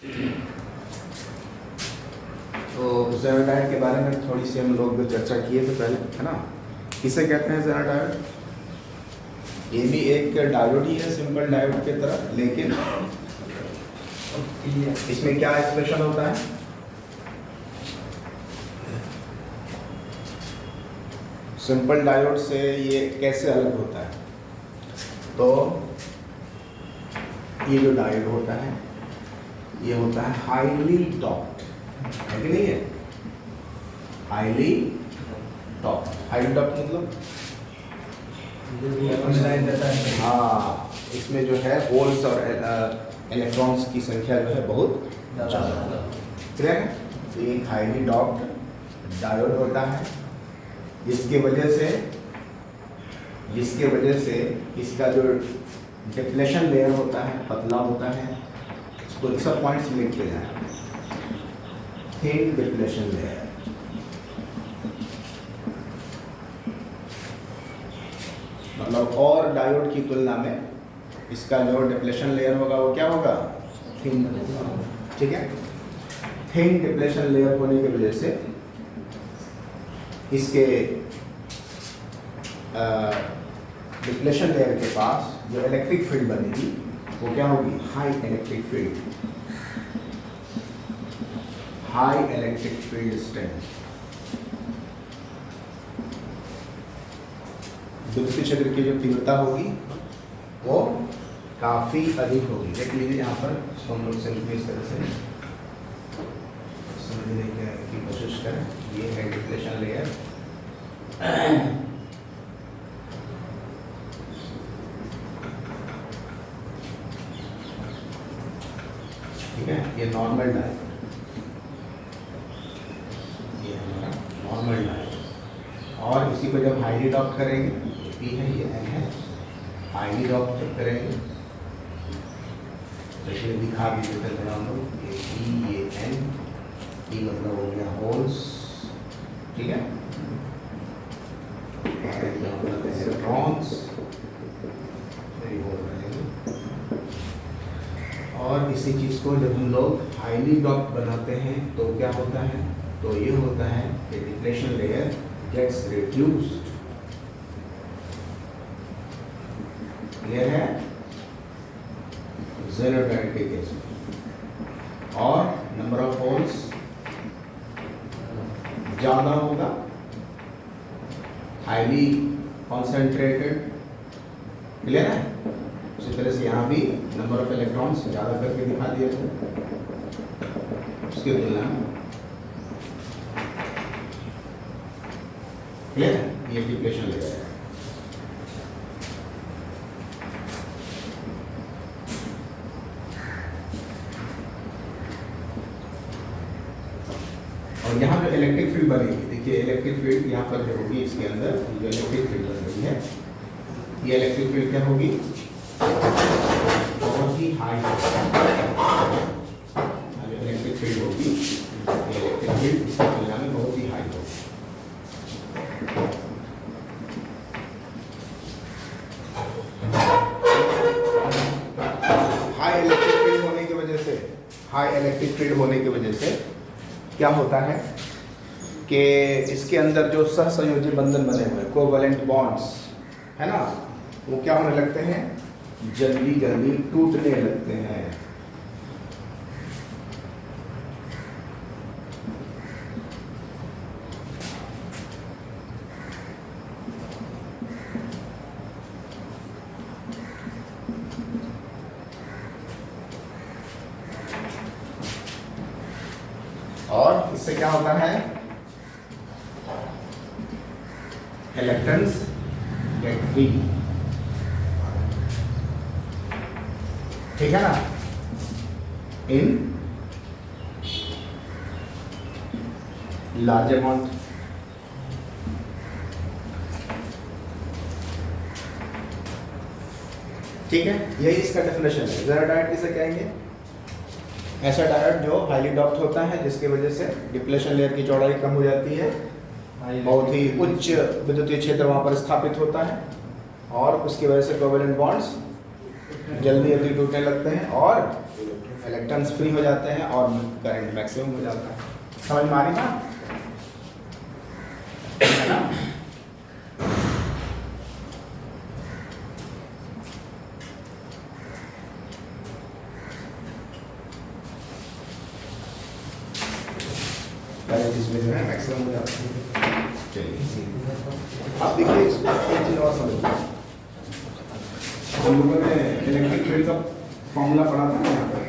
तो ज़ेनाडाइड के बारे में थोड़ी सी हम लोग चर्चा किए थे पहले, है ना। किसे कहते हैं ज़ेनाडाइड? ये भी एक डायोड ही है, सिंपल डायोड की तरह, लेकिन इसमें क्या एक्सप्रेशन होता है? सिंपल डायोड से ये कैसे अलग होता है? तो ये जो डायोड होता है ये होता है हाईली डॉप्ड, है कि नहीं है? हाईली डॉप्ड, हाईली डॉप्ड मतलब हाँ, इसमें जो है होल्स और इलेक्ट्रॉन्स की संख्या जो है बहुत ज़्यादा, क्लियर है? तो एक हाईली डॉप्ड डायोड होता है, जिसके वजह से इसका जो डिप्लेशन लेयर होता है पतला होता है। इसको सब पॉइंट्स लिखते जाए, थिन डिप्लेशन लेयर। मतलब और डायोड की तुलना में इसका जो डिप्लेशन लेयर होगा वो क्या होगा? थिन, ठीक है। थिन डिप्लेशन लेयर होने की वजह से इसके डिप्लेशन लेयर के पास जो इलेक्ट्रिक फील्ड बनेगी वो क्या होगी? High electric field, high electric field strength. विद्युत क्षेत्र की जो तीव्रता होगी वो काफी अधिक होगी। देख लीजिए यहाँ पर, हम लोग सिंपली इस तरह से समझने की कोशिश करें। ये है डिप्लेशन लेयर, ठीक है। ये नॉर्मल डायोड, ये हमारा नॉर्मल डायोड। और इसी को जब हाईली डॉप्ड करेंगे, ये पी है, ये एन है, हाईली डॉप्ड जब करेंगे तो इसमें दिखा भी देते थोड़ा हम लोग, ये पी, ये एन, पी मतलब हो गया होल्स, ठीक है, इलेक्ट्रॉन्स, और इसी चीज़ को जब हम लोग हाईली डॉप्ड बनाते हैं तो क्या होता है? तो ये होता है कि depletion layer gets reduced, clear है? ज़ेनाडाइड के केस में, और नंबर ऑफ होल्स ज़्यादा होगा, हाईली कॉन्सेंट्रेटेड, क्लियर है? उसी तरह से यहाँ भी नंबर ऑफ इलेक्ट्रॉन्स ज़्यादा करके दिखा दिए थे उसकी तुलना में, क्लियर है? ये डिप्लेशन लेयर है। और यहाँ जो इलेक्ट्रिक फील्ड बनेगी, देखिए इलेक्ट्रिक फील्ड यहाँ पर जो होगी, इसके अंदर जो इलेक्ट्रिक फील्ड बन रही है, ये इलेक्ट्रिक फील्ड क्या होगी? बहुत ही हाई, जो इलेक्ट्रिक फील्ड होगी, ये इलेक्ट्रिक फील्ड इसकी तुलना में बहुत ही हाई होगी। हाई इलेक्ट्रिक फील्ड होने की वजह से, हाई इलेक्ट्रिक फील्ड होने की वजह से क्या होता है कि इसके अंदर जो सहसंयोजी बंधन बने हुए कोवैलेंट बॉन्ड्स है ना, वो क्या होने लगते हैं? जल्दी जल्दी टूटने लगते हैं। और इससे क्या होता है? इलेक्ट्रॉन्स गेट फ्री, ठीक है ना, इन लार्ज अमाउंट। ठीक है, यही इसका डेफिनेशन है। ज़ेनाडाइड किसे कहेंगे? ऐसा डायोड जो हाईली डॉप्ड होता है, जिसकी वजह से डिप्लेशन लेयर की चौड़ाई कम हो जाती है, बहुत ही उच्च विद्युतीय क्षेत्र वहां पर स्थापित होता है, और उसकी वजह से कोवैलेंट बॉन्ड्स जल्दी जल्दी टूटने लगते हैं और इलेक्ट्रॉन्स फ्री हो जाते हैं और करंट मैक्सिमम हो जाता है। समझ में आ रही बात? है ना? इसमें जो है मैक्सिमम हो जाता है। चलिए आप देखिए इसको एक चीज और समझिए। हम लोगों ने इलेक्ट्रिक फील्ड का फॉर्मूला पढ़ा था यहाँ पर,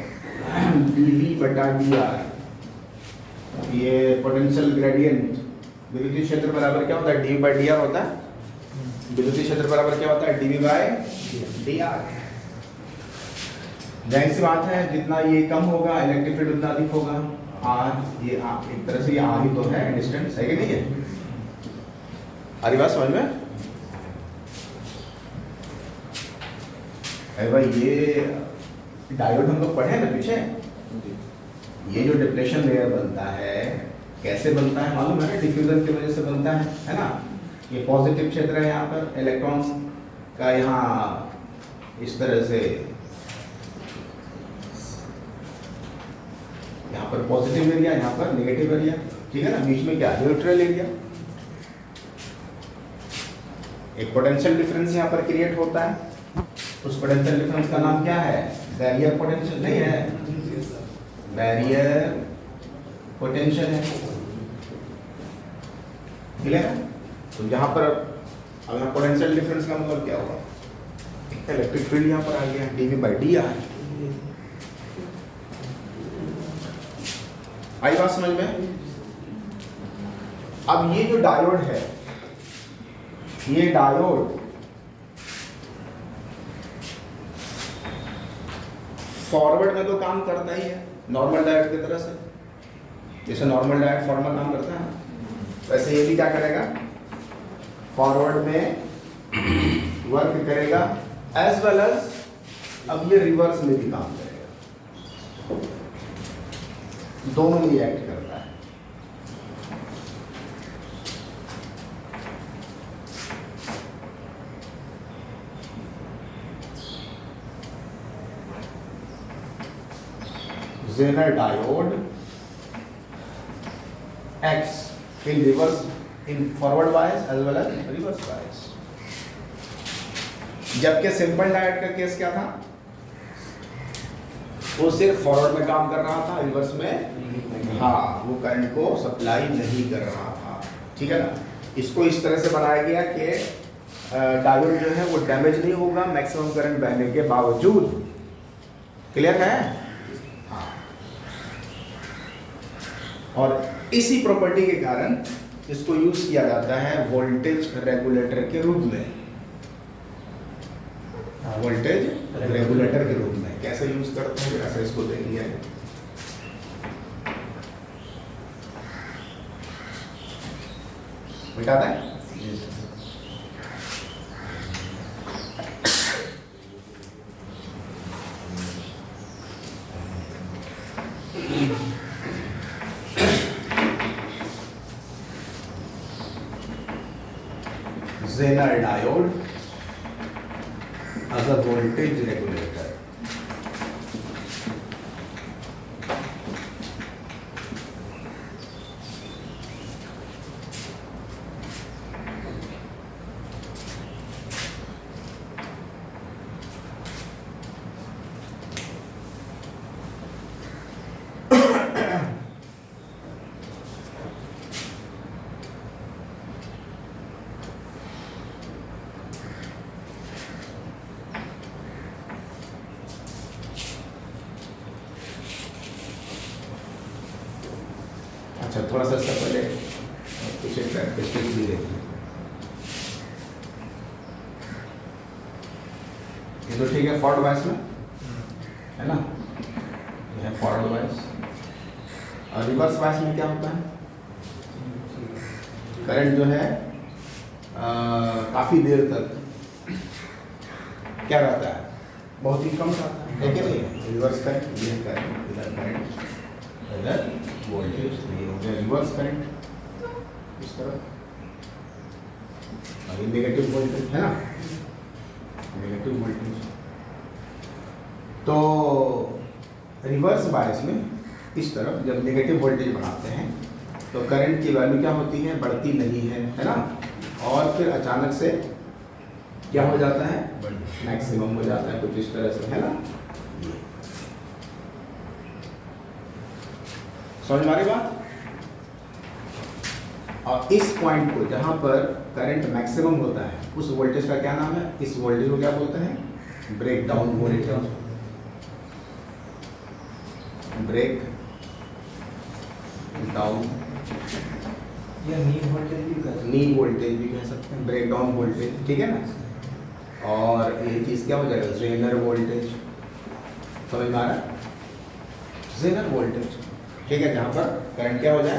dV/dr। ये पोटेंशियल ग्रेडियंट विद्युतीय क्षेत्र बराबर क्या होता है? dV/dr होता है। विद्युतीय क्षेत्र बराबर क्या होता है? dV/dr। जाहिर सी बात है जितना ये कम होगा इलेक्ट्रिक फील्ड उतना अधिक होगा। आर ये एक तरह से ये आर ही तो है, डिस्टेंस है कि नहीं है? आ रही बात समझ में? अरे भाई ये डायोड हम लोग पढ़े ना पीछे, ये जो डिप्लेशन लेयर बनता है कैसे बनता है मालूम है? डिफ्यूजन की वजह से बनता है ना? ये पॉजिटिव क्षेत्र है, यहाँ पर इलेक्ट्रॉन्स का यहाँ इस तरह से यहाँ पर पॉजिटिव एरिया, यहाँ पर नेगेटिव एरिया, ठीक है ना? बीच में क्या? Neutral area. एक पोटेंशियल डिफरेंस यहाँ पर क्रिएट होता है। उस पोटेंशियल डिफरेंस का नाम क्या है? बैरियर पोटेंशियल नहीं है, बैरियर पोटेंशियल है। क्लियर है? तो यहाँ पर अब यहाँ पोटेंशियल डिफरेंस का मतलब क्या होगा? इलेक्ट्रिक फील्ड यहाँ पर आ गया dV/dr। आई बात समझ में? अब ये जो डायोड है, ये डायोड फॉरवर्ड में तो काम करता ही है नॉर्मल डायोड की तरह से। जैसे नॉर्मल डायोड फॉरवर्ड में काम करता है वैसे ये भी क्या करेगा? फॉरवर्ड में वर्क करेगा एज वेल एज अब ये रिवर्स में भी काम करेगा। दोनों में एक्ट करता है। Zener diode acts in reverse, in forward bias as well as reverse bias। जबकि सिंपल डायोड का केस क्या था? वो सिर्फ फॉरवर्ड में काम कर रहा था, रिवर्स में हाँ वो करंट को सप्लाई नहीं कर रहा था। ठीक है ना? इसको इस तरह से बनाया गया कि डायोड जो है वो डैमेज नहीं होगा मैक्सिमम करंट बहने के बावजूद। क्लियर है? हाँ। और इसी प्रॉपर्टी के कारण इसको यूज किया जाता है वोल्टेज रेगुलेटर के रूप में। वोल्टेज रेगुलेटर के रूप में कैसे यूज करते हैं ऐसे इसको देख लिया है। मिटाता है? Zener diode as a voltage regulator। अच्छा थोड़ा सा इससे पहले कुछ एक कैरेक्टरिस्टिक्स भी देखिए। ये तो ठीक है फॉरवर्ड बायस में है ना? ये है फॉरवर्ड बायस। और रिवर्स बायस में क्या होता है? करंट जो है काफ़ी देर तक क्या रहता है? बहुत ही कम रहता है कि नहीं? रिवर्स करंट, ये करंट, इधर करंट, इधर वोल्टेज, ये हो गया रिवर्स करंट इस तरह। और ये नेगेटिव वोल्टेज है ना? Negative voltage. तो रिवर्स बायस में इस तरफ जब नेगेटिव वोल्टेज बढ़ाते हैं तो करंट की वैल्यू क्या होती है, बढ़ती नहीं है ना, और फिर अचानक से क्या हो जाता है, मैक्सिमम हो जाता है, कुछ इस तरह से, है ना। समझ में आ रही बात। और इस पॉइंट को जहां पर करंट मैक्सिमम होता है उस वोल्टेज का क्या नाम है, इस वोल्टेज को क्या बोलते हैं, breakdown voltage. Breakdown या नी वोल्टेज भी कह सकते हैं, ब्रेक डाउन वोल्टेज, ठीक है ना। और ये चीज क्या हो जाएगा, जेनर वोल्टेज। समझ में आ रहा है, जेनर वोल्टेज, ठीक है, जहां पर करंट क्या हो जाए,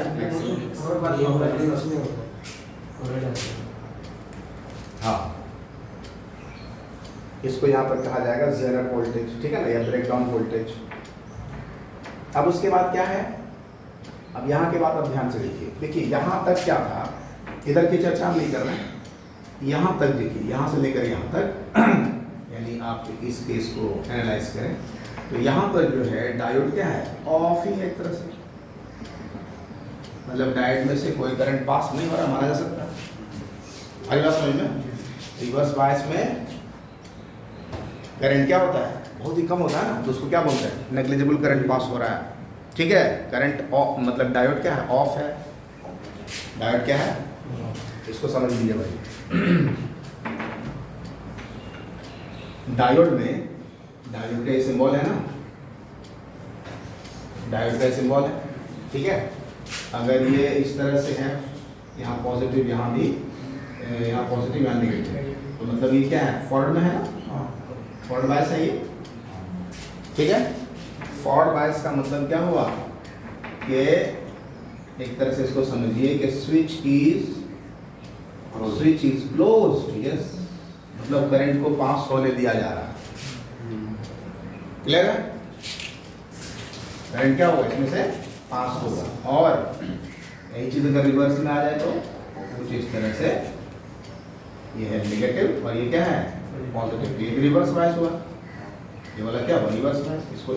हाँ, इसको यहाँ पर कहा जाएगा जेनर वोल्टेज, ठीक है ना, या ब्रेक डाउन वोल्टेज। अब उसके बाद क्या है, अब यहाँ के बाद अब ध्यान से देखिए यहाँ तक क्या था, इधर की चर्चा हम नहीं कर रहे हैं, यहाँ तक देखिए, यहाँ से लेकर यहाँ तक यानी आप इस केस को एनालाइज करें तो यहाँ पर जो है डायोड क्या है, ऑफ ही है एक तरह से, मतलब डायोड में से कोई करंट पास नहीं हो रहा माना जा सकता। हरी बात समझ में। रिवर्स बायस में करंट क्या होता है, बहुत ही कम होता है ना, तो उसको क्या बोलते हैं, नेग्लिजिबल करंट पास हो रहा है, ठीक है। करंट ऑफ मतलब डायोड क्या है, ऑफ है, डायोड क्या है, इसको समझ लीजिए भाई। डायोड में, डायोड का सिंबल है ना, डायोड का सिंबल है, ठीक है। अगर ये इस तरह से है, यहाँ पॉजिटिव, यहाँ भी, यहाँ पॉजिटिव, यहाँ नेगेटिव, तो मतलब ये क्या है, फॉरवर्ड में है ना, फॉरवर्ड बायस है ये, ठीक है। फॉरवर्ड बायस का मतलब क्या हुआ कि एक तरह से इसको समझिए कि स्विच इज क्लोज्ड, यस, मतलब करंट को पास होने दिया जा रहा है, क्लियर है। करंट क्या होगा, इसमें से पास होगा, और यही चीज अगर रिवर्स में आ जाए तो कुछ इस तरह से, ये है नेगेटिव और ये क्या है, पॉजिटिव, ये रिवर्स बायस हुआ, ये वाला क्या हुआ, रिवर्स बायस। इसको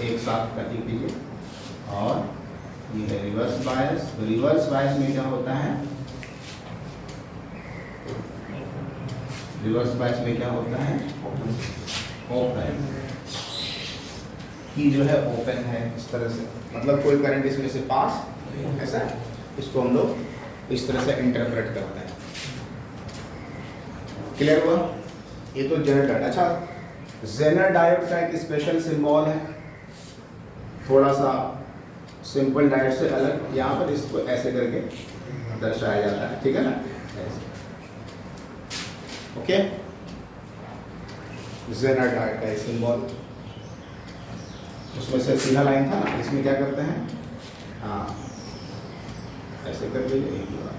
एक साथ प्रतीक कीजिए, और ये है रिवर्स बायस। तो रिवर्स बायस में क्या होता है, रिवर्स बायस में क्या होता है, ओपन की जो है ओपन है इस तरह से, मतलब कोई करंट इसमें से पास, ऐसा है, इसको हम लोग इस तरह से इंटरप्रेट करते हैं। क्लियर हुआ। ये तो जेनर डायोड। अच्छा, जेनर डायोड का एक स्पेशल सिंबल है, थोड़ा सा सिंपल डायोड से अलग, यहाँ पर इसको ऐसे करके दर्शाया जाता है, ठीक है ना, ऐसे, ओके। जेनर डायोड का सिंबल, उसमें से सीधा लाइन था ना, इसमें क्या करते हैं, हाँ ऐसे कर लीजिए, एक बार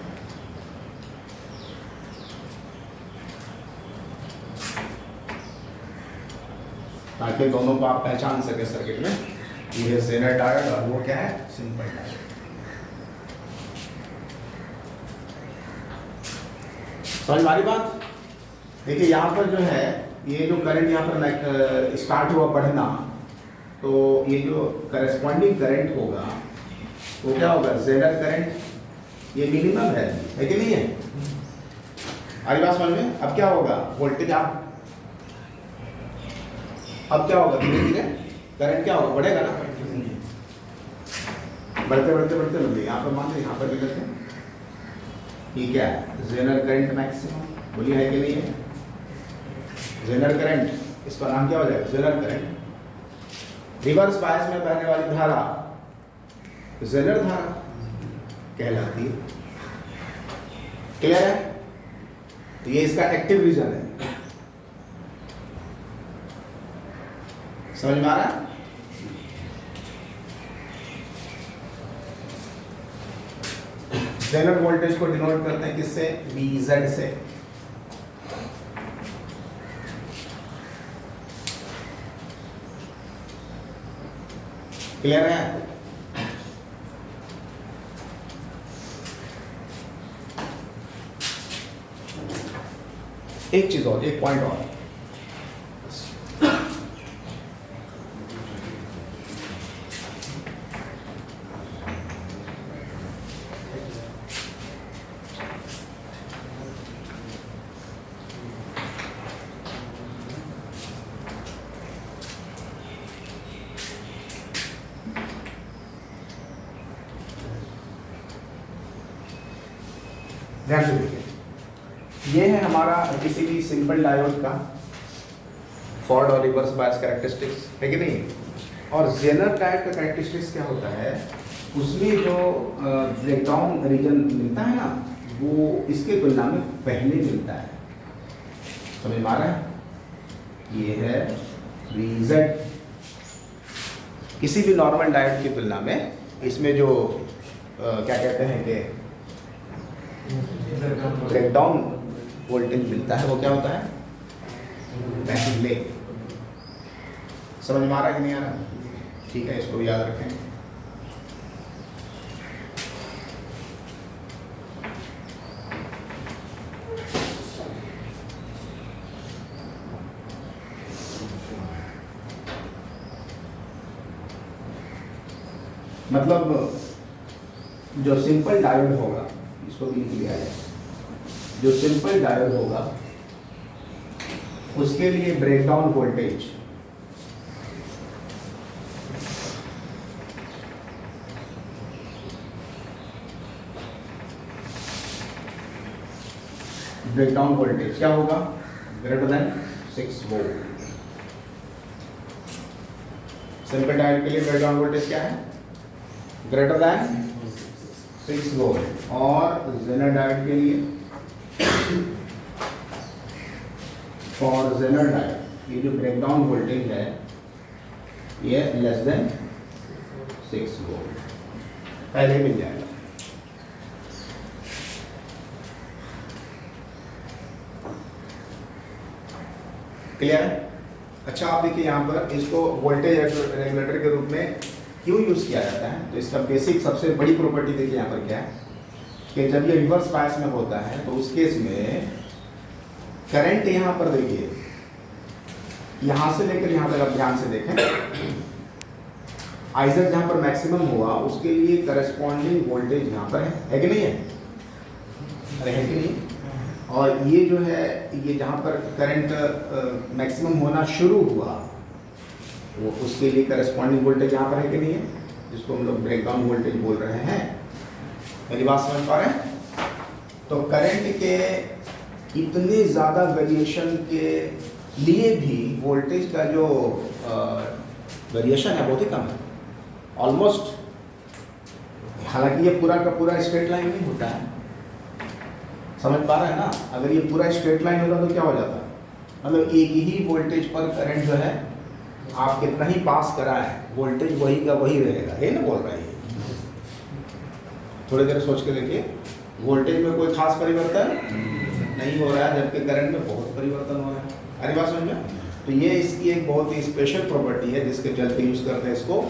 ताकि दोनों को आप पहचान सके सर्किट में, ये है जेनर डायोड और वो क्या है, सिंपल डायोड। समझ में आ रही बात। देखिए यहाँ पर जो है, ये जो करंट यहाँ पर स्टार्ट हुआ बढ़ना, तो ये जो करस्पॉन्डिंग करंट होगा वो क्या होगा, जेनर करंट, ये मिनिमम है कि नहीं है, हमारी बात समझ में। अब क्या होगा, वोल्टेज आप, अब क्या होगा, धीरे धीरे करंट क्या होगा, बढ़ेगा ना, बढ़ते बढ़ते बढ़ते बढ़ते, यहाँ पर मान लो, यहाँ पर भी करते हैं, ये क्या है, जेनर करंट मैक्सिमम, बोलिए है कि नहीं है, जेनर करंट, इसका नाम क्या हो जाएगा, जेनर करंट। रिवर्स बायस में बहने वाली धारा जेनर धारा कहलाती है, क्लियर है। तो ये इसका एक्टिव रीजन है, समझ में आ रहा है। जेनर वोल्टेज को डिनोट करते हैं किससे, VZ से, क्लियर है। एक चीज और, एक पॉइंट और, ध्यान से देखिए, ये है हमारा किसी भी सिंपल डायोड का फॉरवर्ड और रिवर्स बायस कैरेक्टरिस्टिक्स, है कि नहीं। और जेनर डायोड का कैरेक्टरिस्टिक्स क्या होता है, उसमें जो ब्रेकडाउन रीजन मिलता है ना, वो इसके तुलना में पहले मिलता है। समझ में आ रहा है? ये है रीजन। किसी भी नॉर्मल डायोड की तुलना में इसमें जो क्या कहते हैं कि ब्रेकडाउन वोल्टेज मिलता है, वो क्या होता है, पहले। समझ में आ रहा है कि नहीं आ रहा? ठीक है, इसको याद रखें। मतलब जो सिंपल डायोड होगा, इसको भी लिख लिया जाए, जो सिंपल डायोड होगा उसके लिए ब्रेकडाउन वोल्टेज क्या होगा, greater than 6 volt. Simple diode के लिए ब्रेकडाउन वोल्टेज क्या है, ग्रेटर देन 6 वोल्ट। और जेनर डायोड के लिए, फॉर जेनर डायोड ये जो ब्रेकडाउन वोल्टेज है ये लेस देन 6 वोल्ट, पहले मिल जाएगा। क्लियर है? अच्छा, आप देखिए यहाँ पर इसको वोल्टेज रेगुलेटर के रूप में क्यों यूज़ किया जाता है, तो इसका बेसिक सबसे बड़ी प्रॉपर्टी देखिए यहाँ पर क्या है कि जब ये रिवर्स बायस में होता है तो उस केस में करंट यहाँ पर देखिए, यहाँ से लेकर यहाँ तक आप ध्यान से देखें, आइजर जहाँ पर मैक्सिमम हुआ उसके लिए करस्पॉन्डिंग वोल्टेज यहाँ पर है कि नहीं है? अरे है कि नहीं? और ये जो है, ये जहाँ पर करंट मैक्सिमम होना शुरू हुआ वो उसके लिए करस्पॉन्डिंग वोल्टेज यहाँ पर है कि नहीं है, जिसको हम लोग ब्रेकडाउन वोल्टेज बोल रहे हैं। मेरी बात समझ पा रहे हैं? तो करंट के इतने ज़्यादा वेरिएशन के लिए भी वोल्टेज का जो वेरिएशन है बहुत ही कम है, ऑलमोस्ट। हालांकि ये पूरा का पूरा स्ट्रेट लाइन नहीं होता है, समझ पा रहे हैं ना। अगर ये पूरा स्ट्रेट लाइन होता तो क्या हो जाता, मतलब एक ही वोल्टेज पर करंट जो है आप कितना ही पास कराएं, वोल्टेज वही का वही रहेगा, ये ना बोल रहा है। थोड़ी देर सोच के देखिए, वोल्टेज में कोई खास परिवर्तन नहीं हो रहा है, जबकि करंट में बहुत परिवर्तन हो रहा है। अरे बात समझ में? तो ये इसकी एक बहुत ही स्पेशल प्रॉपर्टी है जिसके चलते यूज करते हैं इसको,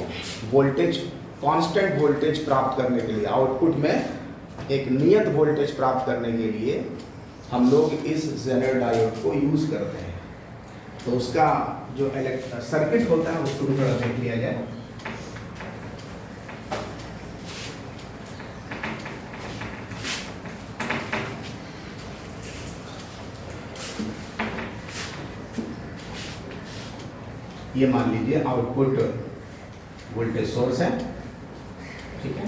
वोल्टेज, कांस्टेंट वोल्टेज प्राप्त करने के लिए, आउटपुट में एक नियत वोल्टेज प्राप्त करने के लिए हम लोग इस जेनर डायोड को यूज करते हैं। तो उसका जो सर्किट होता है उसको थोड़ा देख लिया जाए। ये मान लीजिए आउटपुट वोल्टेज सोर्स है, ठीक है,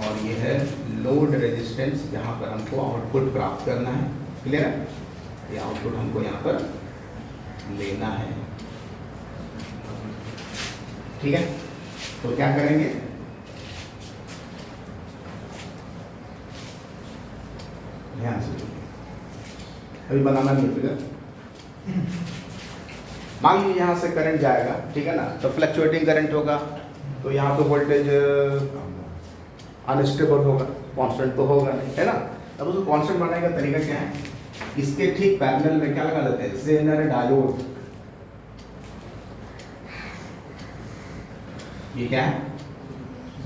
और ये है लोड रेजिस्टेंस जहाँ पर हमको आउटपुट प्राप्त करना है। क्लियर है? ये आउटपुट हमको यहाँ पर लेना है, ठीक है। तो क्या करेंगे, ध्यान से अभी बनाना नहीं फिगर। मान लीजिए यहाँ से करंट जाएगा, ठीक है ना, तो फ्लक्चुएटिंग करंट होगा, तो यहाँ पे वोल्टेज अनस्टेबल होगा, कांस्टेंट तो होगा नहीं, है ना। अब उसको कांस्टेंट बनाने का तरीका क्या है, इसके ठीक पैरेलल में क्या लगा देते हैं, जेनर डायोड। ये क्या है,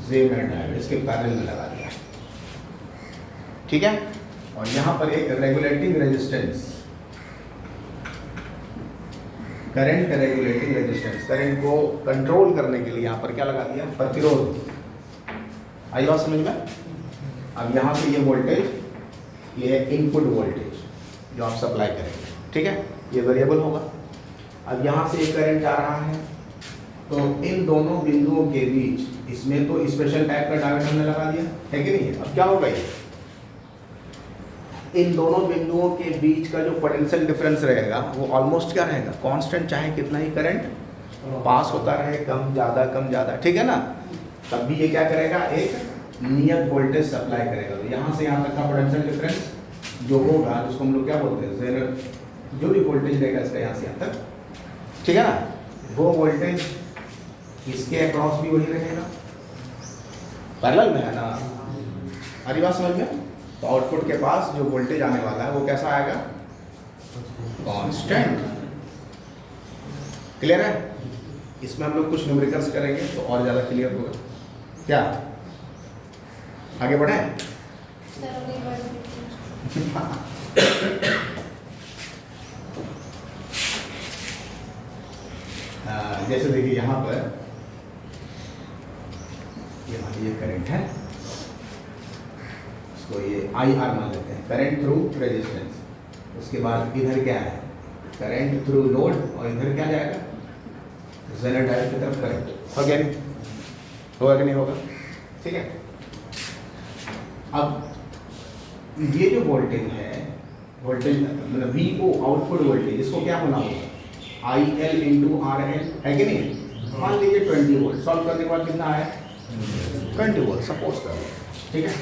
जेनर डायोड, इसके पैरेलल में लगा दिया, ठीक है। और यहाँ पर एक regulating resistance, current regulating resistance, current को कंट्रोल करने के लिए यहाँ पर क्या लगा दिया, प्रतिरोध। आई बात समझ में? अब यहाँ पे ये वोल्टेज, ये इनपुट वोल्टेज जो आप सप्लाई करेंगे, ठीक है, ये वेरिएबल होगा। अब यहाँ से एक करंट जा रहा है, तो इन दोनों बिंदुओं के बीच, इसमें तो स्पेशल टाइप का डायोड हमने लगा दिया है कि नहीं है। अब क्या होगा, इन दोनों बिंदुओं के बीच का जो पोटेंशियल डिफरेंस रहेगा वो ऑलमोस्ट क्या रहेगा, कांस्टेंट, चाहे कितना ही करंट पास होता रहे, कम ज़्यादा, ठीक है ना। तब भी ये क्या करेगा, एक नियत वोल्टेज सप्लाई करेगा। तो यहाँ से यहाँ तक का पोटेंशियल डिफरेंस जो होगा, जिसको हम लोग क्या बोलते हैं, जेनर, जो भी वोल्टेज रहेगा इसका यहाँ से यहाँ तक, ठीक है ना, वो वोल्टेज इसके अक्रॉस भी वही रहेगा, पैरेलल में है ना। अरे बात समझ में। तो आउटपुट के पास जो वोल्टेज आने वाला है वो कैसा आएगा, कांस्टेंट। क्लियर है। इसमें हम लोग कुछ न्यूमेरिकल्स करेंगे तो और ज़्यादा क्लियर होगा। क्या आगे बढ़े? जैसे देखिए यहाँ पर ये मान लीजिए करंट है, इसको ये आई आर मान लेते हैं, करंट थ्रू रेजिस्टेंस। उसके बाद इधर क्या है, करंट थ्रू लोड, और इधर क्या जाएगा, जेनर डायोड की तरफ करंट। हो गया नहीं, होगा कि नहीं होगा, ठीक है। अब ये जो वोल्टेज है, वोल्टेज मतलब वी ओ आउटपुट वोल्टेज, इसको क्या होना होगा, I L into R L, है कि नहीं। मान लीजिए 20 वोल्ट, सॉल्व करने के बाद कितना आया, 20 वोल्ट सपोज कर, ठीक है।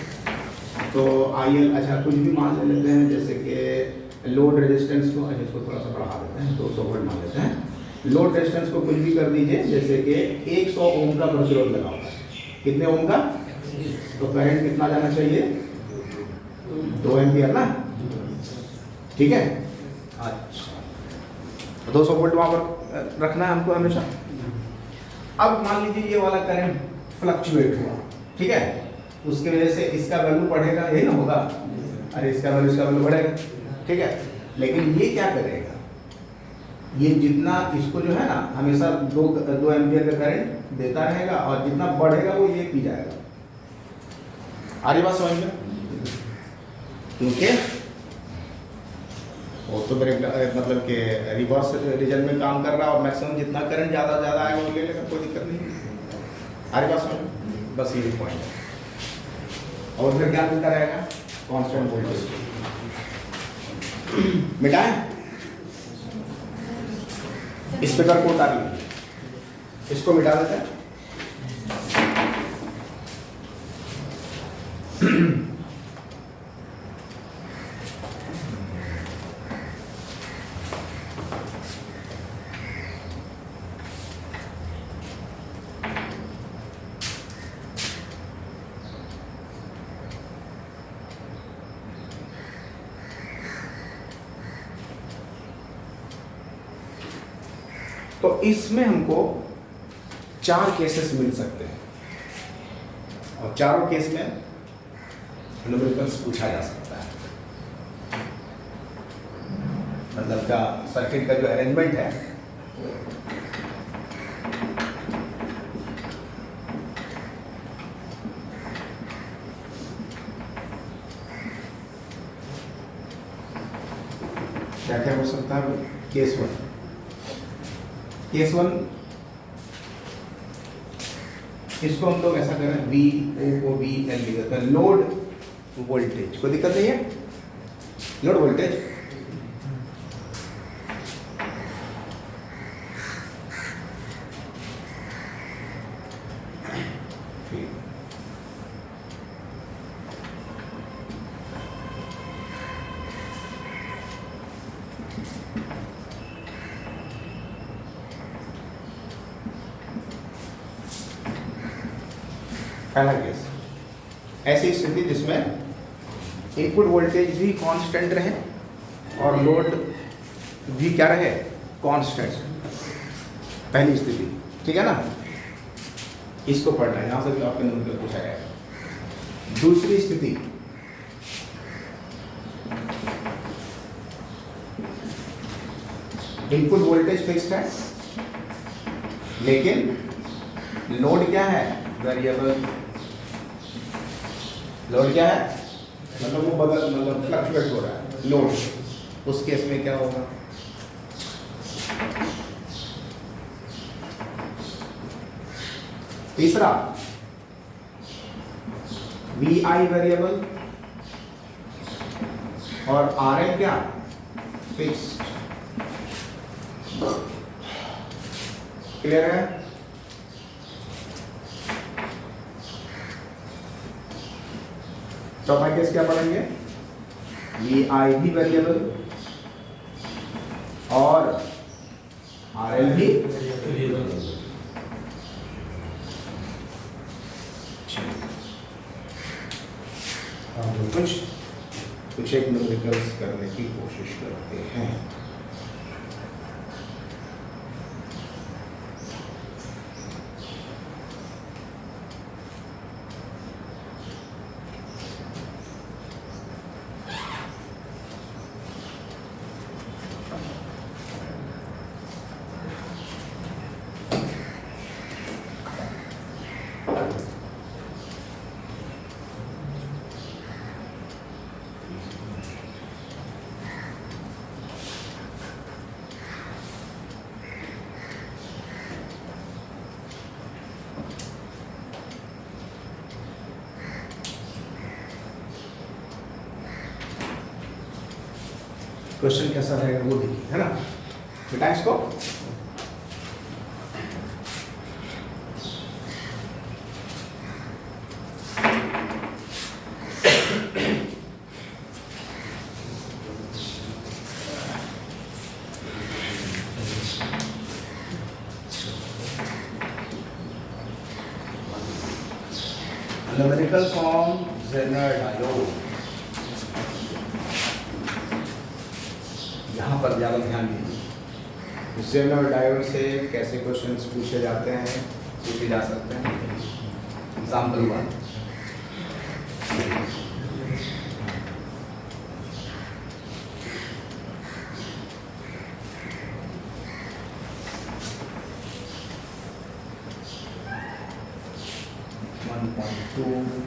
तो आई एल, अच्छा कुछ भी मान ले लेते हैं, जैसे कि लोड रेजिस्टेंस को, अच्छा इसको थोड़ा सा बढ़ा देते हैं, 200 वोल्ट मान लेते हैं। लोड रेजिस्टेंस को कुछ भी कर दीजिए, जैसे कि 100 ओम का प्रतिरोध लगा हुआ है, कितने ओम का, तो करंट कितना जाना चाहिए, 2 एम्पियर ना, ठीक है। अच्छा 200 वोल्ट वहाँ पर रखना है हमको हमेशा। अब मान लीजिए ये वाला करंट फ्लक्चुएट हुआ, ठीक है, उसके वजह से इसका वैल्यू बढ़ेगा, यही ना होगा, अरे इसका वैल्यू बढ़ेगा, ठीक है। लेकिन ये क्या करेगा, ये जितना इसको जो है ना हमेशा 2 एम्पियर का करंट देता रहेगा, और जितना बढ़ेगा वो ये पी जाएगा। आ रही बात समझ में, क्योंकि वो तो मेरे मतलब कि रिवर्स रिजल्ट में काम कर रहा है, और मैक्सिमम जितना करंट ज़्यादा आएगा वो ले लेगा, कोई दिक्कत नहीं। आ रही बात समझ में, बस यही पॉइंट है। और फिर क्या मिलता रहेगा, कांस्टेंट वोल्टेज। मिटाएं, स्पीकर को उतारिए, इसको मिटा देते हैं। तो इसमें हमको 4 केसेस मिल सकते हैं, और चारों केस में न्यूमेरिकल्स पूछा जा सकता है। मतलब का सर्किट का जो अरेंजमेंट है, क्या क्या हो सकता है। केस 1, केस 1 इसको हम लोग ऐसा करें, वी ओ वी एल लिख देते हैं, लोड वोल्टेज, कोई दिक्कत नहीं है, लोड वोल्टेज। पहला केस, ऐसी स्थिति जिसमें इनपुट वोल्टेज भी कांस्टेंट रहे और लोड भी क्या रहे, कांस्टेंट। पहली स्थिति, ठीक है ना, इसको पढ़ना है, यहां से भी आपके नंबर पूछा जाएगा। दूसरी स्थिति, इनपुट वोल्टेज फिक्स्ड है, लेकिन लोड क्या है, वेरिएबल। लोड क्या है, मतलब वो मतलब फ्लक्चुएट हो रहा है लोड। उस केस में क्या होगा, तीसरा, वी आई वेरिएबल, और आर एम क्या फिक्स्ड। क्लियर है? चौथा केस क्या पढ़ेंगे? ये आई भी वेरिएबल और आर एल भी कुछ एक न्यूमेरिकल्स करने की कोशिश करते हैं। क्वेश्चन कैसा रहेगा वो देखिए, है ना बेटा। इसको न्यूमेरिकल फॉर्म जेनर डायोड, यहाँ पर ज़्यादा ध्यान दीजिए। जेनर डायोड से कैसे क्वेश्चंस पूछे जाते हैं, पूछे जा सकते हैं। एग्जाम्पल 1,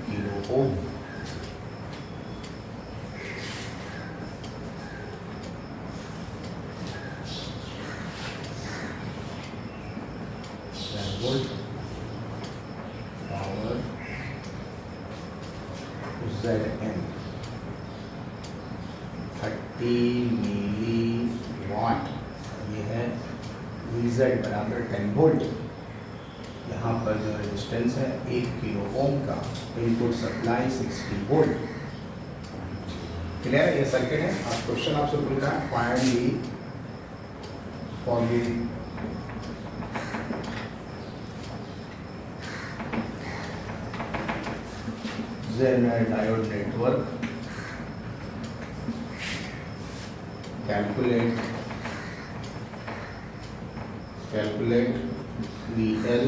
किलो ओम, पावर Zn 30 मिली वाट, ये है Vz बराबर 10 वोल्ट। यहाँ पर जो रेजिस्टेंस है 1 किलो ओम का, इनपुट सप्लाई 60 वोल्ट। क्लियर है? ये सर्किट है। आप क्वेश्चन आपसे पूछ रहा है find the following Zener diode network, calculate VL,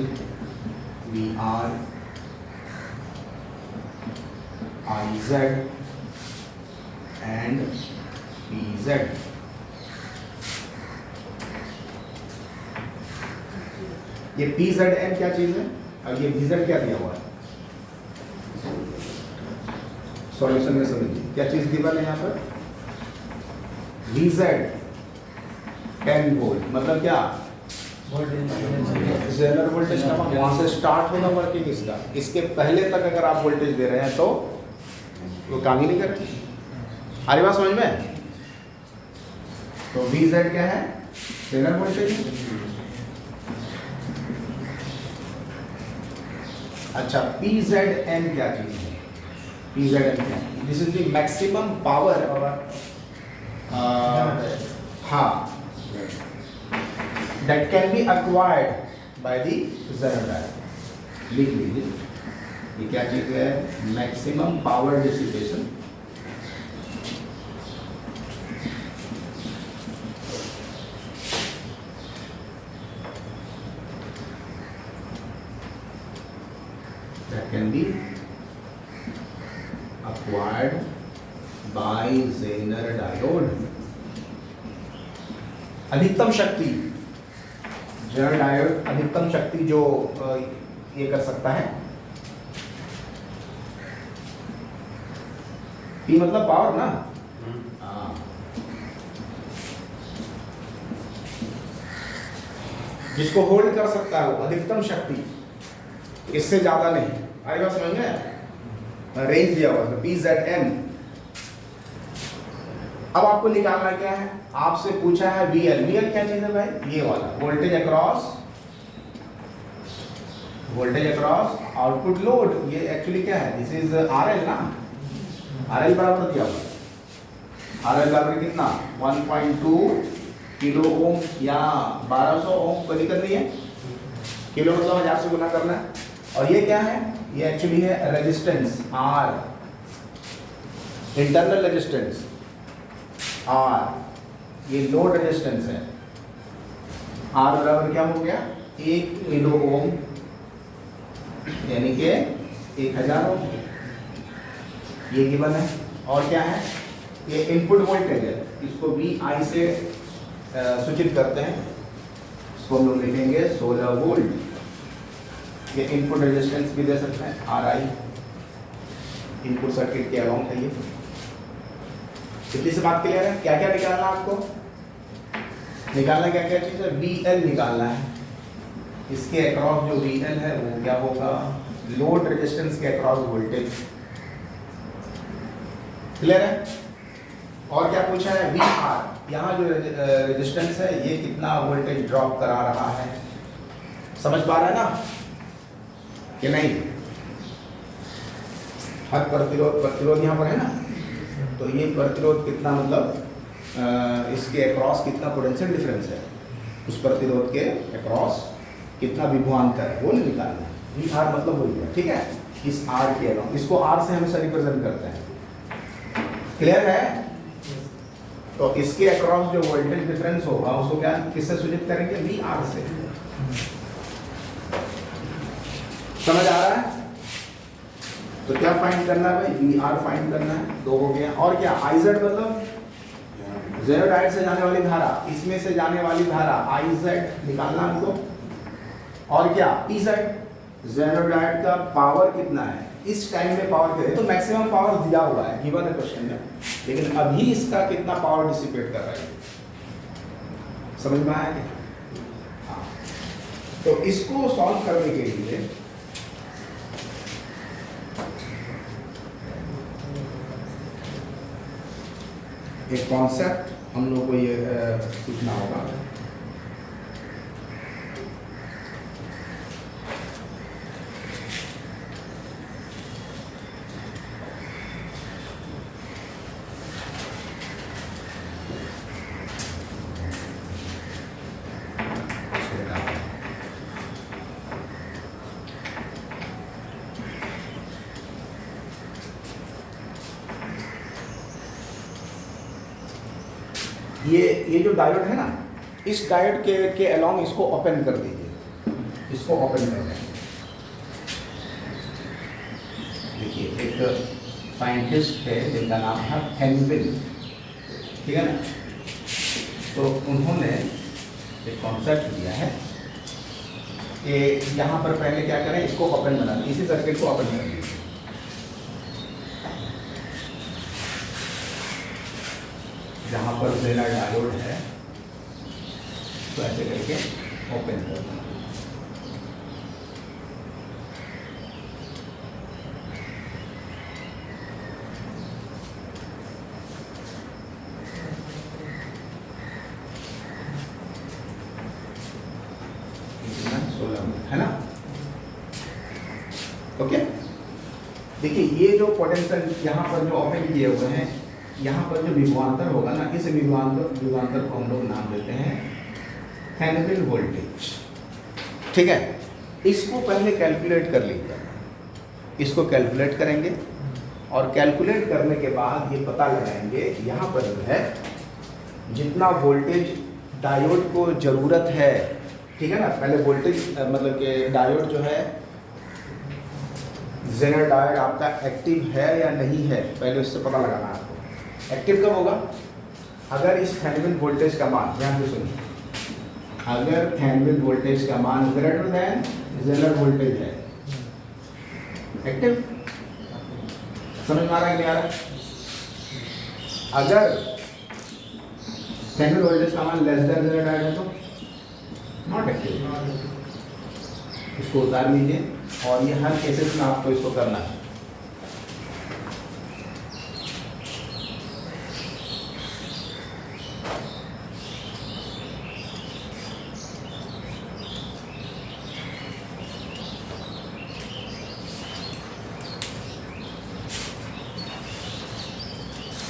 VR, IZ and PZ। ये PZN क्या चीज है और ये VZ क्या दिया हुआ है? सॉल्यूशन में समझिए क्या चीज दी है यहाँ पर। VZ 10 वोल्ट मतलब क्या? जेनर वोल्टेज का वहां से स्टार्ट होगा वर्किंग इसका, इसके पहले तक अगर आप वोल्टेज दे रहे हैं तो वो काम ही नहीं कर रहे। आ रही बात समझ में? तो VZ क्या है? Jenner voltage. अच्छा, PZN क्या चीज है? PZN क्या? This is the maximum power, हाँ, that can be acquired by the Zener diode। लिख लीजिए ये क्या चीज है? Maximum power dissipation that can be acquired by Zener diode। अधिकतम शक्ति, जेनर डायोड अधिकतम शक्ति जो ये कर सकता है। P मतलब पावर ना, हाँ, जिसको होल्ड कर सकता है वो अधिकतम शक्ति, इससे ज्यादा नहीं। आई बात समझ में? रेंज दिया हुआ है PZN अब आपको निकालना क्या है, आपसे पूछा है VL। VL क्या चीज है भाई, ये वाला वोल्टेज अक्रॉस आउटपुट लोड। ये एक्चुअली क्या है, दिस इज RL ना, RL बराबर दिया हुआ है, RL बराबर कितना 1.2 किलो ओम या 1200 ओम, कोई दिक्कत नहीं है, किलो मतलब 1000 से गुना करना है। और ये क्या है, ये एक्चुअली है resistance R, internal resistance R, ये लोड रेजिस्टेंस है। R बराबर क्या हो गया 1 किलो ओम, यानी कि 1000 ओम, ये गिवन है। और क्या है, ये इनपुट वोल्टेज है, इसको VI से सूचित करते हैं, इसको हम लोग लिखेंगे 16 वोल्ट। ये इनपुट रेजिस्टेंस भी दे सकते हैं RI, इनपुट सर्किट के अलोंग है ये। इतनी से बात क्लियर है। क्या क्या निकालना आपको, निकालना क्या क्या चीज है, VL निकालना है, इसके अक्रॉस जो VL है वो क्या होगा, लोड रेजिस्टेंस के अक्रॉस वोल्टेज। क्लियर है। और क्या पूछा है, VR, यहाँ जो रेजिस्टेंस है ये कितना वोल्टेज ड्रॉप करा रहा है, समझ पा रहा है ना कि नहीं। हर प्रतिरोध यहाँ पर है ना, तो ये प्रतिरोध कितना मतलब इसके अक्रॉस कितना पोटेंशियल डिफरेंस है, उस प्रतिरोध के अक्रॉस कितना विभवांतर है वो निकालना है। VR मतलब वही है, ठीक है, इस R के अलोंग, इसको R से हमेशा रिप्रेजेंट करते हैं। क्लियर है। तो इसके अक्रॉस जो वोल्टेज डिफरेंस होगा उसको क्या किससे सूचित करेंगे, VR से। समझ आ रहा है। तो क्या फाइंड करना है भाई, VR फाइंड करना है, 2 हो गया। और क्या IZ मतलब जेनोडायोड से जाने वाली धारा, इसमें से जाने वाली धारा IZ निकालना हमको। और क्या PZ, जेनोडायोड का पावर कितना है, इस टाइम में पावर कितना है, तो मैक्सिमम पावर दिया हुआ है गिवन है क्वेश्चन में, लेकिन अभी इसका कितना पावर डिसिपेट कर रहा है, समझ में आया क्या। हाँ, तो इसको सॉल्व करने के लिए एक कॉन्सेप्ट हम लोग को ये सीखना होगा। ये जो डायोड है ना, इस डायोड के अलोंग इसको ओपन कर दीजिए, इसको ओपन कर दें। देखिए एक साइंटिस्ट है जिनका नाम है हेनविल, ठीक है ना, तो उन्होंने एक कॉन्सेप्ट दिया है कि यहाँ पर पहले क्या करें, इसको ओपन बना दें, इसी सर्किट को ओपन कर दीजिए। जहाँ पर जेनर डायोड है तो ऐसे करके ओपन कर दें। है ना, ओके। देखिए ये जो पोटेंशियल यहाँ पर जो ओपन किए हुए हैं, यहाँ पर जो विभवांतर होगा ना, इस विभवांतर को हम लोग नाम देते हैं थेवेनिन वोल्टेज, ठीक है। इसको पहले कैलकुलेट कर लीजिए, इसको कैलकुलेट करेंगे और कैलकुलेट करने के बाद ये पता लगाएंगे यहाँ पर जो है जितना वोल्टेज डायोड को ज़रूरत है, ठीक है ना। पहले वोल्टेज मतलब कि डायोड जो है, जेनर डायोड आपका एक्टिव है या नहीं है, पहले उससे पता लगाना है आपको। एक्टिव कब होगा, अगर इस थेवेनिन वोल्टेज का मान, ध्यान से सुनिए, अगर थेवेनिन वोल्टेज का मान ग्रेटर देन जेनर वोल्टेज है, एक्टिव। समझ में आ रहा है कि नहीं आ रहा। अगर थेवेनिन वोल्टेज का मान लेस देन जेनर डायोड है तो नॉट एक्टिव। इसको उतार लीजिए और ये हर केसेस में आपको इसको करना है।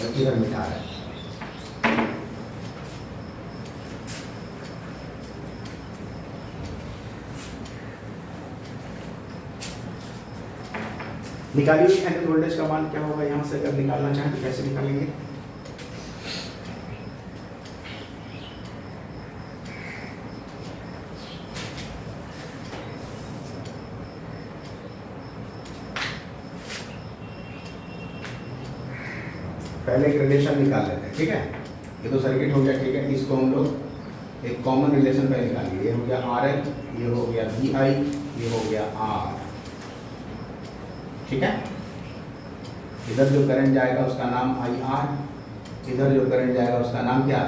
मतलब इधर मिटा रहे हैं। निकालिए एंगल वोल्टेज का मान क्या होगा यहाँ से, अगर निकालना चाहें तो कैसे निकालेंगे? पहले एक रिलेशन निकाल लेते हैं, ठीक है? ये तो सर्किट हो गया, ठीक है? इसको हम लोग एक कॉमन रिलेशन पे निकालिए। ये हो गया RL, ये हो गया VI, ये हो गया R, ठीक है? इधर जो करंट जाएगा उसका नाम IR, इधर जो करंट जाएगा उसका नाम क्या?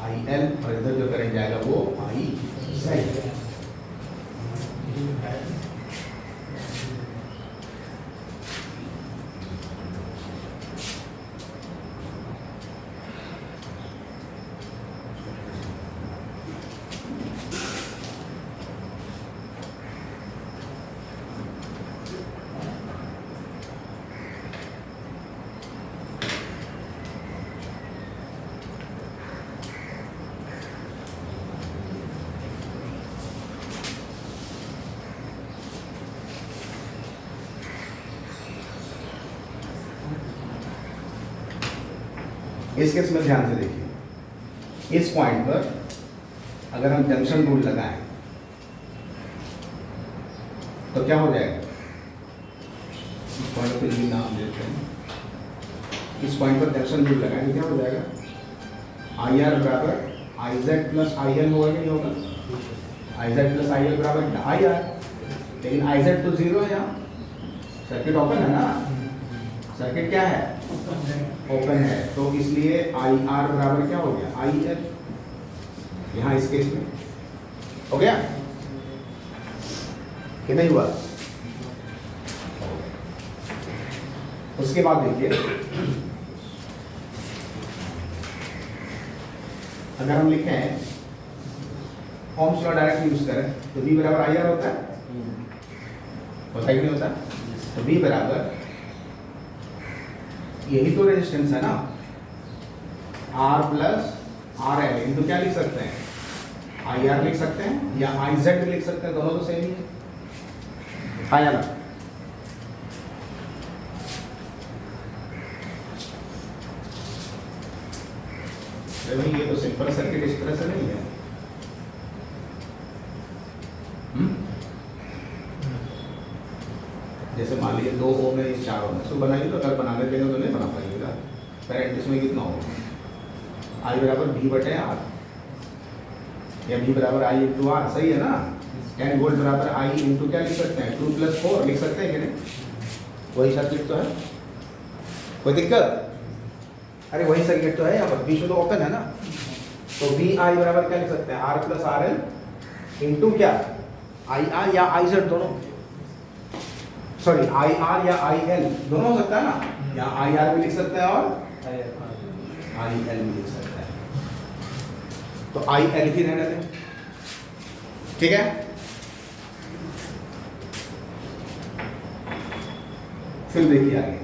IL, और इधर जो करंट जाएगा वो IZ। इस केस में ध्यान से देखिए, इस पॉइंट पर अगर हम जंक्शन रूल लगाएं तो क्या हो जाएगा? इस पॉइंट पर ये नाम देते हैं, इस पॉइंट पर जंक्शन रूल लगाएंगे, क्या हो जाएगा? IR बराबर IZ प्लस IL होगा कि नहीं होगा? IZ प्लस IL बराबर IR, लेकिन IZ तो जीरो है, यहाँ सर्किट ओपन है ना, सर्किट क्या है? ओपन है, तो इसलिए IR बराबर क्या हो गया? IL। यहाँ इस केस में हो गया कि नहीं हुआ? उसके बाद देखिए, अगर हम लिखें ओम्स लॉ डायरेक्ट यूज करें तो V बराबर IR होता है, होता है कि नहीं होता? तो V बराबर, यही तो रेजिस्टेंस है ना, R प्लस RL, इनको क्या लिख सकते हैं? IR लिख सकते हैं या IZ लिख सकते हैं, दोनों तो सेम ही है, हाँ या ना? भाई ये तो सिंपल सर्किट इस तरह से नहीं है। जैसे मान लीजिए 2 ओम है, 4 ओम है, तो बनाइए, तो अगर बनाने देंगे तो नहीं बना पाइएगा। करंट इसमें कितना होगा? I बराबर V बटे R, या V बराबर I इंटू R, सही है ना? 10 वोल्ट बराबर I इंटू क्या लिख सकते हैं? 2 + 4 लिख सकते हैं कि नहीं? वही सर्किट तो है, कोई दिक्कत? अरे वही सर्किट तो है, यहाँ पर V तो ओपन है ना, तो VI बराबर क्या लिख सकते हैं? R प्लस RL इंटू क्या? IR या IZ दोनों, सॉरी IR या IL दोनों हो सकता है ना, या IR भी लिख सकते हैं और IL भी लिख सकते हैं, तो IL ही रहने दें, ठीक है? फिर देखिए आगे,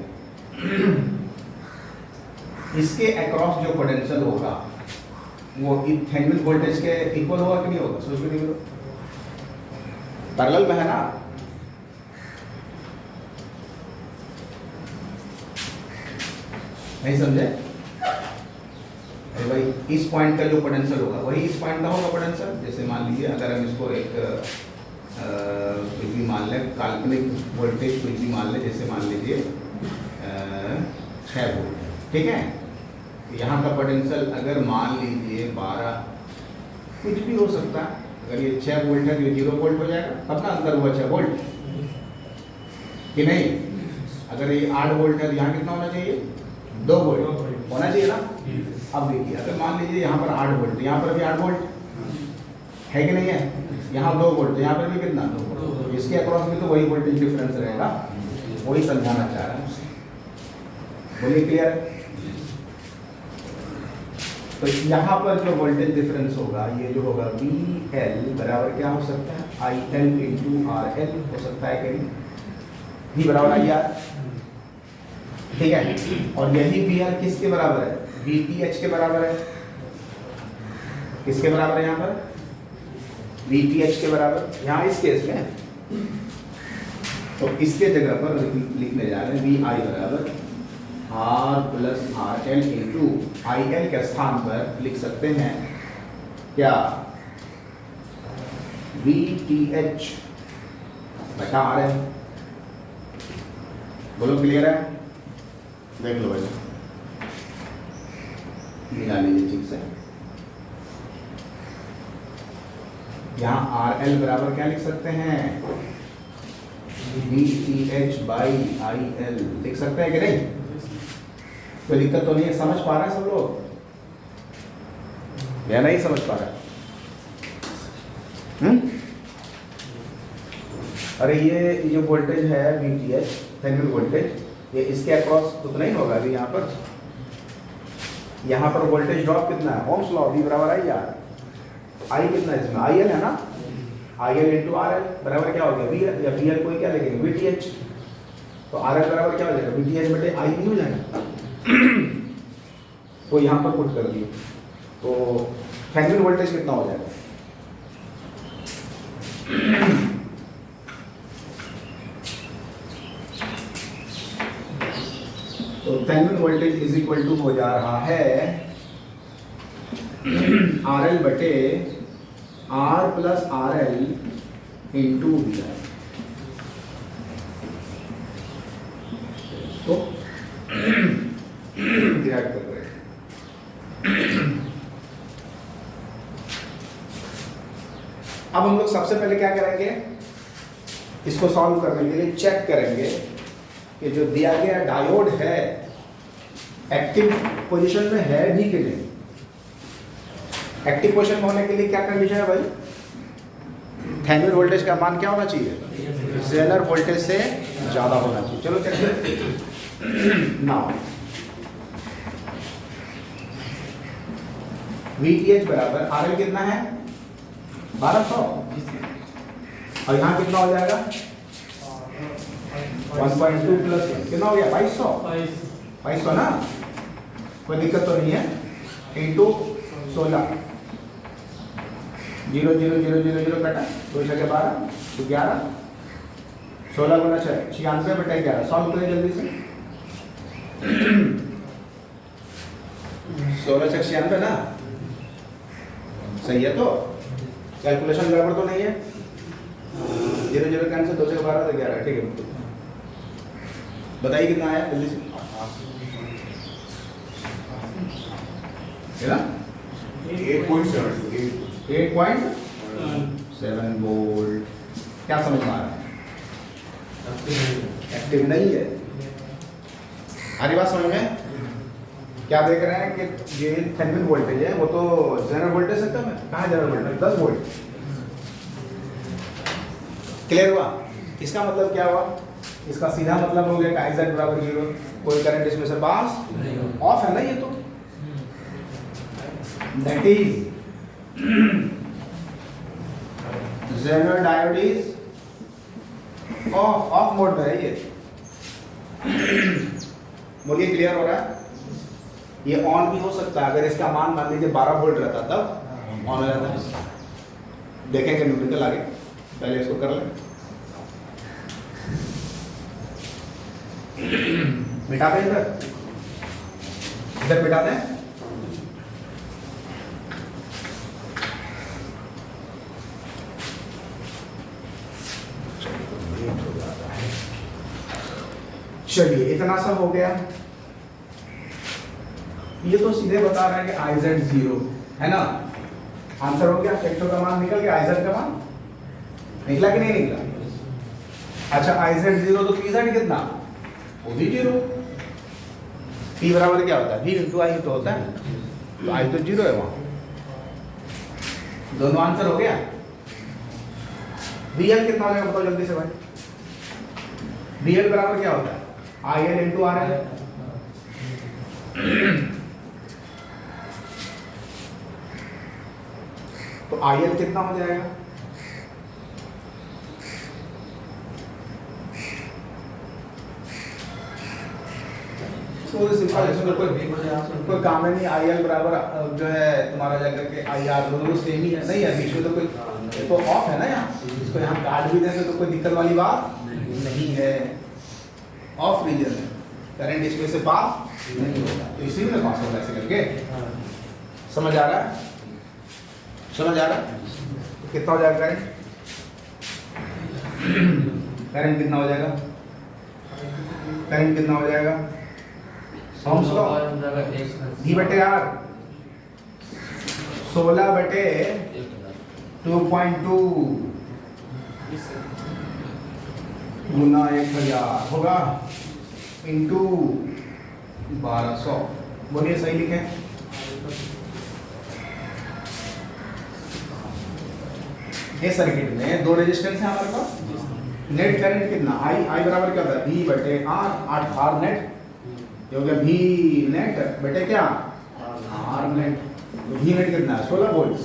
इसके अक्रॉस जो पोटेंशियल होगा वो थेवेनिन वोल्टेज के इक्वल होगा कि नहीं होगा? सोच के देखो, पैरेलल में है ना, नहीं समझे? अरे भाई, इस पॉइंट का जो पोटेंशियल होगा वही इस पॉइंट का होगा पोटेंशियल। जैसे मान लीजिए, अगर हम इसको एक कुछ भी मान लें, काल्पनिक वोल्टेज कुछ भी मान लें, जैसे मान लीजिए 6 वोल्ट, ठीक है? यहाँ का पोटेंशियल अगर मान लीजिए 12, कुछ भी हो सकता है। अगर ये 6 वोल्ट है तो 0 वोल्ट हो जाएगा, तब ना अंदर हुआ 6 वोल्ट कि नहीं? अगर ये 8 वोल्ट है तो यहाँ कितना होना चाहिए? 2 वोल्ट होना चाहिए ना। अब देखिए, अगर मान लीजिए यहाँ पर 8 वोल्ट, यहाँ पर भी 8 वोल्ट है कि नहीं है? यहाँ 2 वोल्ट, यहाँ पर भी कितना? 2 वोल्ट। इसके अक्रॉस भी तो वही वोल्टेज डिफरेंस रहेगा, वही समझाना चाह रहा है। बोलिए, क्लियर है? तो यहाँ पर जो वोल्टेज डिफरेंस होगा, ये जो होगा VL बराबर क्या हो सकता है? IL इंटू RL हो सकता है कि नहीं? V बराबर IR, ठीक है, और यही वी आर किसके बराबर है? वी टी एच के बराबर है। किसके बराबर है यहाँ पर? वी टी एच के बराबर। यहाँ इस केस में तो इसके जगह पर लिखने जा रहे हैं वी आई बराबर R plus R L into I L के स्थान पर लिख सकते हैं क्या? वी टी एच बटा आर एल। बोलो क्लियर है? देख लो भाई, मिला लीजिए ठीक से। यहाँ आर एल बराबर क्या लिख सकते हैं? We T H by I L लिख सकते हैं कि नहीं? कोई दिक्कत तो नहीं है? समझ पा रहे हैं सब लोग या नहीं समझ पा रहे? अरे ये जो वोल्टेज है we T H Thevenin voltage, ये इसके अक्रॉस तो नहीं होगा अभी। यहाँ पर वोल्टेज ड्रॉप कितना है? ओम्स लॉ वी बराबर आई आर। आई कितना है इसमें? आई एल है ना, I L into R L बराबर क्या हो गया? वी एल, या वी एल कोई क्या लिखेंगे? We T H. तो आर एल बराबर क्या हो जाएगा? वी टी एच बटे आई नहीं हो जाएगा? तो यहाँ पर पुट कर दिए तो थेवेनिन वोल्टेज कितना हो जाएगा? तो Thevenin voltage is equal to हो जा रहा है आर एल बटे R plus R L into V I. तो डिवाइड कर रहे हैं। अब हम लोग सबसे पहले क्या करेंगे? इसको सॉल्व करने के लिए चेक करेंगे कि जो दिया गया डायोड है एक्टिव पोजीशन में है भी कि नहीं। एक्टिव पोजीशन में होने के लिए क्या कंडीशन है भाई? थेवेनिन वोल्टेज का मान क्या होना चाहिए? ज़ेनर वोल्टेज से ज्यादा होना चाहिए। चलो चेक करते। नाउ वी टी एच बराबर आर एल कितना है? 1200। और यहाँ कितना हो जाएगा? 1.2 प्लस कितना हो गया? 2200 ना, कोई दिक्कत तो नहीं है। इंटू 16 0 0 0 0 0 कटा 2 6 12 तो 11 16 गुना 6 96 बटा 11। सॉल्व करें जल्दी से। 16 6 96 ना, सही है? तो कैलकुलेशन गड़बड़ तो नहीं है? 0 0 कैंसिल 2 6 12 तो 11। ठीक है, बताइए कितना आया जल्दी से। है ना 8.7 वोल्ट। क्या समझ में आ रहा है? एक्टिव नहीं है। हरी बात समझ में? क्या देख रहे हैं कि ये थेवेनिन वोल्टेज है, वो तो जनरल वोल्टेज से कम है। कहाँ जनरल वोल्टेज? 10 वोल्ट। क्लियर हुआ? इसका मतलब क्या हुआ? इसका सीधा मतलब हो गया कि आई जेड बराबर 0, कोई करंट इसमें से पास ऑफ है ना। ये तो that is Zener diode is off mode में है। ये बोलिए क्लियर हो रहा है? ये ऑन भी हो सकता है, अगर इसका मान मान लीजिए 12 वोल्ट रहता तब ऑन हो जाता है। देखेंगे न्यूमेरिकल आगे, पहले इसको कर लें। मिटा दें इधर मिटा दें। चलिए इतना सा हो गया। ये तो सीधे बता रहा है कि आई जेड 0 है ना। आंसर हो गया। एक्चुअल का मान निकल गया, आई जेड का मान निकला कि नहीं निकला? अच्छा आई जेड 0 तो पी जेड कितना? वो भी 0। पी बराबर क्या होता है? v इंटू आई तो होता है, तो आई तो 0 है वहां। दोनों आंसर हो गया। वी एल कितना हो जाएगा बताओ जल्दी से भाई। वी एल बराबर क्या होता है? I L into R L. तो आई एल कितना हो जाएगा? इसको सिंपल इसमें कोई काम है नहीं। आई एल बराबर जो है तुम्हारा जाकर के आई आर दोनों सेम ही है, नहीं है बीच में तो कोई तो ऑफ है ना यहाँ, इसको यहाँ काट भी देंगे तो कोई दिक्कत वाली बात नहीं है। ऑफ रीजन है, करंट इसमें से पास नहीं होगा, तो इसी में पास होगा ऐसे करके। समझ आ रहा है? समझ आ रहा है? तो कितना हो जाएगा करंट? करंट कितना हो जाएगा? करंट कितना हो जाएगा? ओम्स लॉ V बटे R 16 बटे 2.2 गुना 1000 होगा इंटू 1200। बोलिए सही लिखे? ये सर्किट में दो रेजिस्टेंस है हमारे पास। नेट करंट कितना? आई बराबर क्या होता है? V बटे R, R नेट ये हो गया V नेट बटे क्या? R net. तो V नेट कितना है? 16 वोल्ट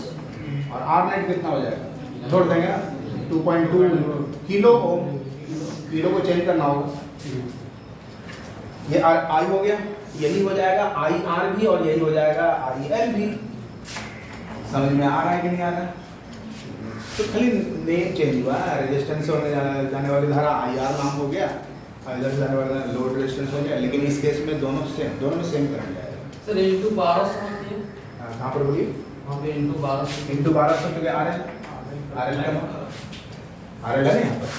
और R नेट कितना हो जाएगा? जोड़ देंगे ना 2.2 किलो ओम। किलो को चेंज करना होगा, ये आई हो गया, यही हो जाएगा आई आर भी और यही हो जाएगा आई एल भी। समझ में आ रहा है कि नहीं आ रहा है? तो खाली नेम चेंज हुआ है, रेजिस्टेंस होने जाने वाली धारा आई आर नाम हो गया, इधर से जाने वाला लोड रेजिस्टेंस हो गया, लेकिन इस केस में दोनों में सेम करंट जाएगा। सर इनटू 1200 होती है कहाँ पर बोलिए? वहाँ पे इनटू 1200 इंटू 1200 क्योंकि आर एल है यहाँ पर।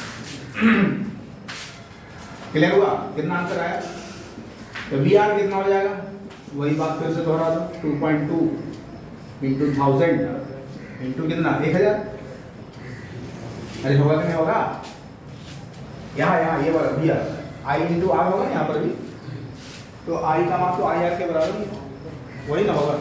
क्लियर हुआ? कितना आंसर आया? तो वी आर कितना हो जाएगा? वही बात फिर से दोहरा दो, 2.2 इंटू 1000 इंटू कितना? 1000। अरे होगा कि नहीं होगा? यहाँ ये वाला V R I into R होगा यहाँ पर भी, तो आई का मान तो आई आर के बराबर ही है, वही ना होगा।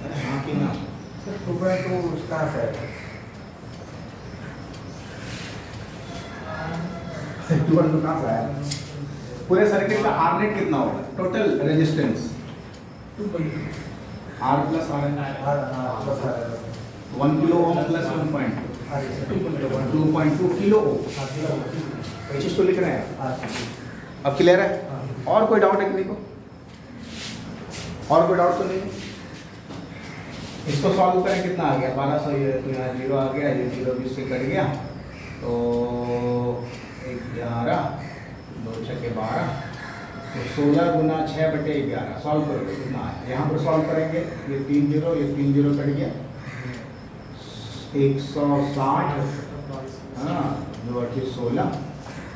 अरे हाँ कि ना? सर 2.2 उसका है 2.2 कहाँ से आया? पूरे सर्किट का आर नेट कितना होगा? Total resistance R plus R N 1 kilo ohm plus 2.2 kilo ohm. ये चीज तो लिख रहे हैं। अब क्लियर है? और कोई डाउट है किसी को? और कोई डाउट तो नहीं? इसको सॉल्व करें, कितना आ गया? 1200, ये तो यहाँ 0 आ गया, ये 0 भी इससे कट गया, तो 11 2 6 12, तो 16 गुना 6 बटे 11 सॉल्व करोगे कितना है? यहाँ पर सॉल्व करेंगे, ये 3 0 कट गया, 160, हाँ 2 8 16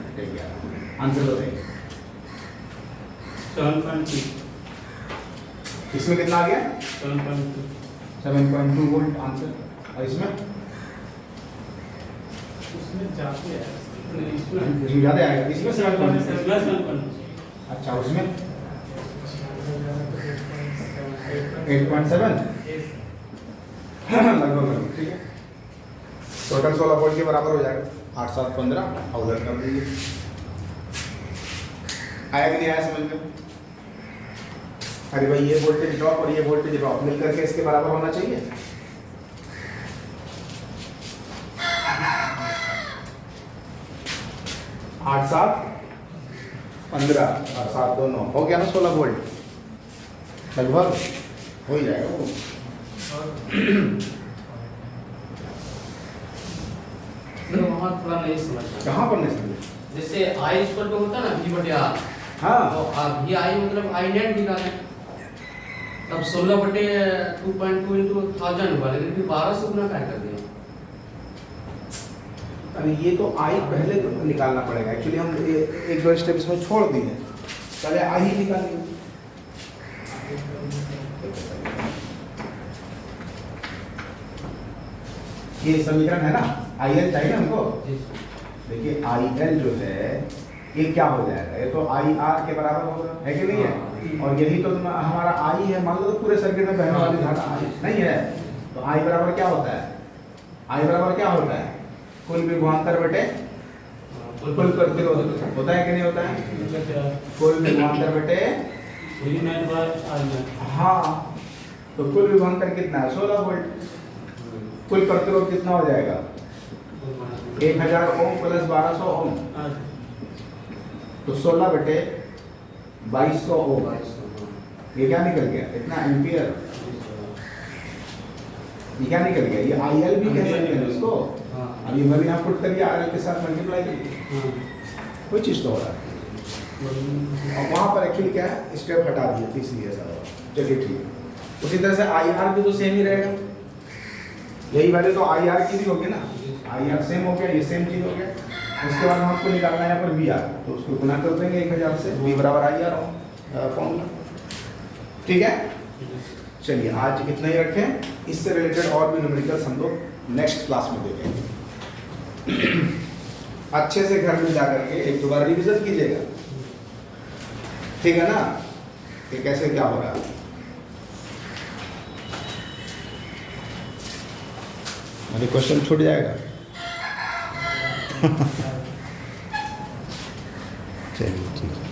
बटे 11। आंसर बताइए। 7.2 इसमें कितना आ गया? 7.2 वोल्ट आंसर। और इसमें इसमें ज़्यादा आएगा, इसमें 7.2। अच्छा उसमें 8.7 लगभग, ठीक है। टोटल 16 वोल्ट के बराबर हो जाएगा। 8 7 15 और उधर कर दीजिए। आया कि नहीं आया समझ में? अरे भाई ये वोल्टेज ड्रॉप और ये वोल्टेज ड्रॉप मिलकर के इसके बराबर होना चाहिए। आठ 7 15 और 7 2 9 हो गया ना 16 वोल्ट लगभग हो ही जाएगा वो। सर वहाँ थोड़ा नहीं समझ कहाँ पर नहीं समझे? जैसे आई इक्वल टू होता है ना V बटे R, हाँ तो V आई मतलब आई नेट निकालें, तब 16 बटे 2.2 इंटू 1000 हुआ, लेकिन फिर 1200 गुना क्या कर दिया? अरे ये तो आई पहले तो निकालना पड़ेगा। एक्चुअली हम एक दो स्टेप इसमें छोड़ दिए, पहले आई ही निकालेंगे। ये समीकरण है ना, आई एल चाहिए हमको। देखिए आई एल जो है ये क्या हो जाएगा? ये तो आई आर के बराबर होगा, है कि नहीं है? और यही तो हमारा आई है, मान लो तो पूरे सर्किट में बहने वाली धारा आई नहीं है, तो आई बराबर क्या होता है? आई बराबर क्या होता है? कुल विभवांतर बटे कुल प्रतिरोध होता है कि नहीं होता है? कुल विभवांतर बटे, हाँ तो कुल विभवांतर कितना है? 16 वोल्ट। कुल प्रतिरोध कितना हो जाएगा? 1000 ओम प्लस 1200 ओम, तो 16 बटे 2200 ओम। ये क्या निकल गया? इतना एम्पियर। ये क्या निकल गया? ये IL भी कह सकते हैं इसको। अभी मैं यहाँ पुट करिए, RL के साथ मल्टीप्लाई करिए, कोई चीज़ तो हो रहा है। और वहाँ पर एक्चुअली क्या है, स्टेप हटा दिए थे इसलिए ऐसा हुआ। चलिए ठीक है। उसी तरह से IR भी तो सेम ही रहेगा, यही वैल्यू तो IR की भी होगी ना। IR सेम हो गया, ये सेम चीज हो गया। उसके बाद हमको निकालना है यहाँ पर VR, तो उसको गुना कर देंगे 1000 से, V बराबर IR फॉर्मूला। ठीक है, चलिए आज इतना ही रखें। इससे रिलेटेड और भी न्यूमेरिकल्स हम लोग नेक्स्ट क्लास में देखेंगे। अच्छे से घर में जाकर के एक दोबारा रिविजन कीजिएगा, ठीक है ना, कि कैसे क्या हो रहा है। मेरे क्वेश्चन छूट जाएगा। चलिए ठीक है।